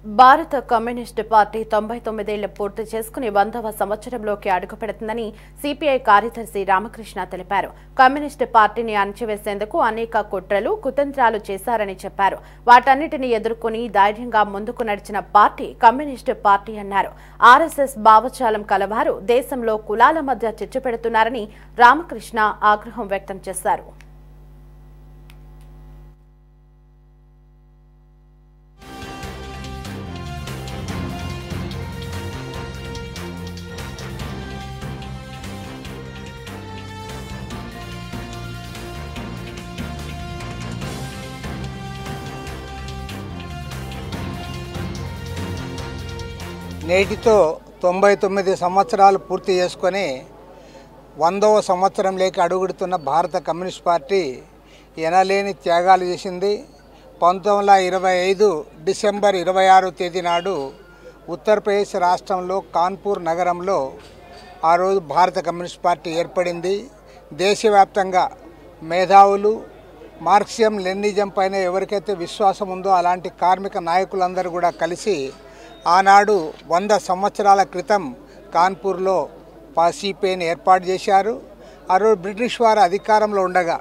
భారత communist party 99 ఏళ్లు పూర్తి చేసుకుని 100వ సంవత్సరంలోకి అడుగుపెడుతుందని సిపిఐ కార్యదర్శి రామకృష్ణ తెలిపారు. కమ్యూనిస్టు పార్టీని అణచివేసేందుకు అనేక కుట్రలు, కుతంత్రాలు చేశారని చెప్పారు. వాటన్నిటిని ఎదుర్కొని ధైర్యంగా ముందుకు నడిచిన పార్టీ కమ్యూనిస్టు పార్టీ అన్నారు. ఆర్ఎస్ఎస్ భావజాలం కలవారు దేశంలో కులాల మధ్య చిచ్చు పెడుతున్నారని రామకృష్ణ ఆగ్రహం వ్యక్తం చేశారు. నేటితో 99 సంవత్సరాలు పూర్తి చేసుకొని 100వ సంవత్సరంలోకి అడుగుడుతున్న భారత కమ్యూనిస్ట్ పార్టీ ఎనలేని త్యాగాలు చేసింది. 1925 డిసెంబర్ 26 తేదీ నాడు ఉత్తరప్రదేశ్ రాష్ట్రంలో కాన్పూర్ నగరంలో ఆ రోజు భారత కమ్యూనిస్ట్ పార్టీ ఏర్పడింది. దేశవ్యాప్తంగా మేధావులు మార్క్సిజం లెనినిజం పైన ఎవరికైతే విశ్వాసం ఉందో అలాంటి కార్మిక నాయకులందరూ కూడా కలిసి ఆనాడు 100 సంవత్సరాల క్రితం కాన్పూర్లో సిపిఐని ఏర్పాటు చేశారు. ఆ రోజు బ్రిటిష్ వారు అధికారంలో ఉండగా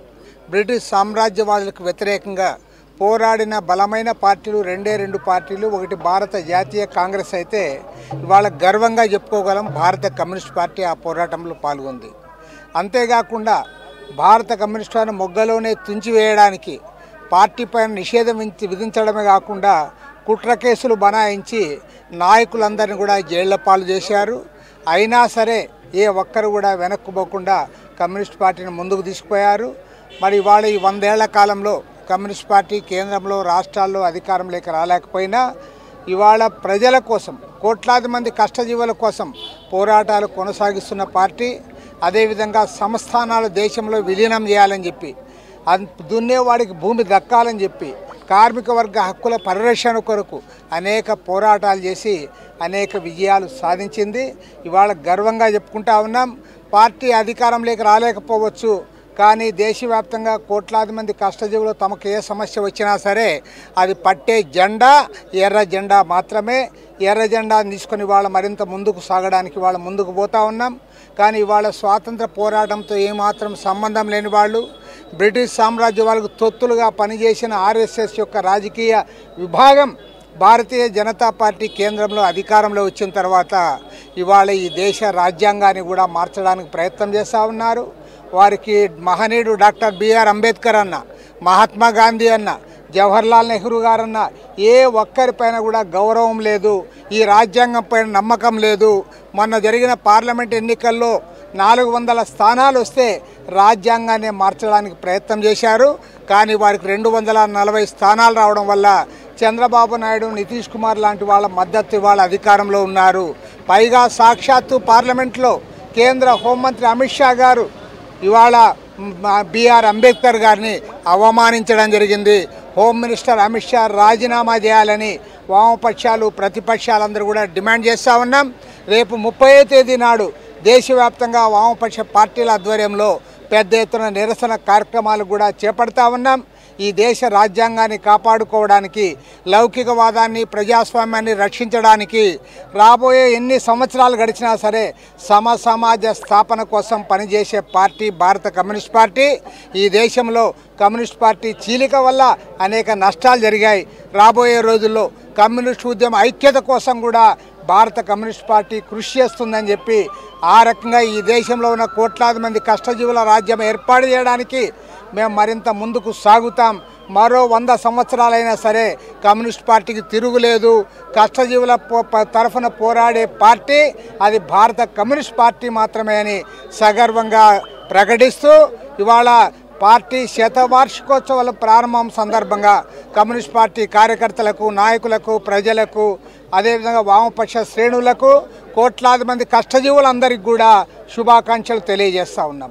బ్రిటిష్ సామ్రాజ్యవాదులకు వ్యతిరేకంగా పోరాడిన బలమైన పార్టీలు రెండు పార్టీలు. ఒకటి భారత జాతీయ కాంగ్రెస్ అయితే ఇవాళ గర్వంగా చెప్పుకోగలం భారత కమ్యూనిస్ట్ పార్టీ ఆ పోరాటంలో పాల్గొంది. అంతేకాకుండా భారత కమ్యూనిస్ట్ పార్టీ మొగ్గలోనే తుంచివేయడానికి పార్టీ పైన నిషేధం విధించడమే కాకుండా కుట్ర కేసులు బనాయించి నాయకులందరినీ కూడా జైళ్ల పాలు చేశారు. అయినా సరే ఏ ఒక్కరు కూడా వెనక్కుపోకుండా కమ్యూనిస్ట్ పార్టీని ముందుకు తీసుకుపోయారు. మరి ఇవాళ ఈ 100 ఏళ్ల కాలంలో కమ్యూనిస్ట్ పార్టీ కేంద్రంలో రాష్ట్రాల్లో అధికారంలోకి రాలేకపోయినా ఇవాళ ప్రజల కోసం, కోట్లాది మంది కష్టజీవుల కోసం పోరాటాలు కొనసాగిస్తున్న పార్టీ. అదేవిధంగా సంస్థానాలు దేశంలో విలీనం చేయాలని చెప్పి, దున్నేవాడికి భూమి దక్కాలని చెప్పి, కార్మిక వర్గ హక్కుల పరిరక్షణ కొరకు అనేక పోరాటాలు చేసి అనేక విజయాలు సాధించింది. ఇవాళ గర్వంగా చెప్పుకుంటా ఉన్నాం. పార్టీ అధికారంలోకి రాలేకపోవచ్చు, కానీ దేశవ్యాప్తంగా కోట్లాది మంది కష్టజీవులు తమకు ఏ సమస్య వచ్చినా సరే అది పట్టే జెండా ఎర్ర జెండా మాత్రమే. ఎర్ర జెండాను తీసుకొని ఇవాళ మరింత ముందుకు సాగడానికి ఇవాళ ముందుకు పోతా ఉన్నాం. కానీ ఇవాళ స్వాతంత్ర పోరాటంతో ఏమాత్రం సంబంధం లేని వాళ్ళు, బ్రిటిష్ సామ్రాజ్య వాళ్ళకు తొత్తులుగా పనిచేసిన ఆర్ఎస్ఎస్ యొక్క రాజకీయ విభాగం భారతీయ జనతా పార్టీ కేంద్రంలో అధికారంలో వచ్చిన తర్వాత ఇవాళ ఈ దేశ రాజ్యాంగాన్ని కూడా మార్చడానికి ప్రయత్నం చేస్తూ ఉన్నారు. వారికి మహనీయుడు డాక్టర్ బిఆర్ అంబేద్కర్ అన్న, మహాత్మా గాంధీ అన్న, జవహర్లాల్ నెహ్రూ గారన్న ఏ ఒక్కరిపైన కూడా గౌరవం లేదు, ఈ రాజ్యాంగం పైన నమ్మకం లేదు. మొన్న జరిగిన పార్లమెంట్ ఎన్నికల్లో 400 స్థానాలు వస్తే రాజ్యాంగాన్ని మార్చడానికి ప్రయత్నం చేశారు. కానీ వారికి 240 స్థానాలు రావడం వల్ల చంద్రబాబు నాయుడు, నితీష్ కుమార్ లాంటి వాళ్ళ మద్దతు ఇవాళ అధికారంలో ఉన్నారు. పైగా సాక్షాత్తు పార్లమెంట్లో కేంద్ర హోంమంత్రి అమిత్ షా గారు ఇవాళ బిఆర్ అంబేద్కర్ గారిని అవమానించడం జరిగింది. హోమ్ మినిస్టర్ అమిత్ షా రాజీనామా చేయాలని వామపక్షాలు, ప్రతిపక్షాలందరూ కూడా డిమాండ్ చేస్తూ ఉన్నాం. రేపు 30వ తేదీ నాడు దేశవ్యాప్తంగా వామపక్ష పార్టీల ఆధ్వర్యంలో పెద్ద ఎత్తున నిరసన కార్యక్రమాలు కూడా చేపడతా ఉన్నాం. ఈ దేశ రాజ్యాంగాన్ని కాపాడుకోవడానికి, లౌకికవాదాన్ని, ప్రజాస్వామ్యాన్ని రక్షించడానికి రాబోయే ఎన్ని సంవత్సరాలు గడిచినా సరే సమాజ స్థాపన కోసం పనిచేసే పార్టీ భారత కమ్యూనిస్ట్ పార్టీ. ఈ దేశంలో కమ్యూనిస్ట్ పార్టీ చీలిక వల్ల అనేక నష్టాలు జరిగాయి. రాబోయే రోజుల్లో కమ్యూనిస్ట్ ఉద్యమ ఐక్యత కోసం కూడా భారత కమ్యూనిస్ట్ పార్టీ కృషి చేస్తుందని చెప్పి ఆ రకంగా ఈ దేశంలో ఉన్న కోట్లాది మంది కష్టజీవుల రాజ్యం ఏర్పాటు చేయడానికి మేము మరింత ముందుకు సాగుతాం. మరో 100 సంవత్సరాలైనా సరే కమ్యూనిస్ట్ పార్టీకి తిరుగులేదు. కష్టజీవుల తరఫున పోరాడే పార్టీ అది భారత కమ్యూనిస్ట్ పార్టీ మాత్రమే అని సగర్వంగా ప్రకటిస్తూ ఇవాళ పార్టీ శతవార్షికోత్సవాల ప్రారంభం సందర్భంగా కమ్యూనిస్ట్ పార్టీ కార్యకర్తలకు, నాయకులకు, ప్రజలకు, అదేవిధంగా వామపక్ష శ్రేణులకు, కోట్లాది మంది కష్టజీవులందరికీ కూడా శుభాకాంక్షలు తెలియజేస్తూ ఉన్నాం.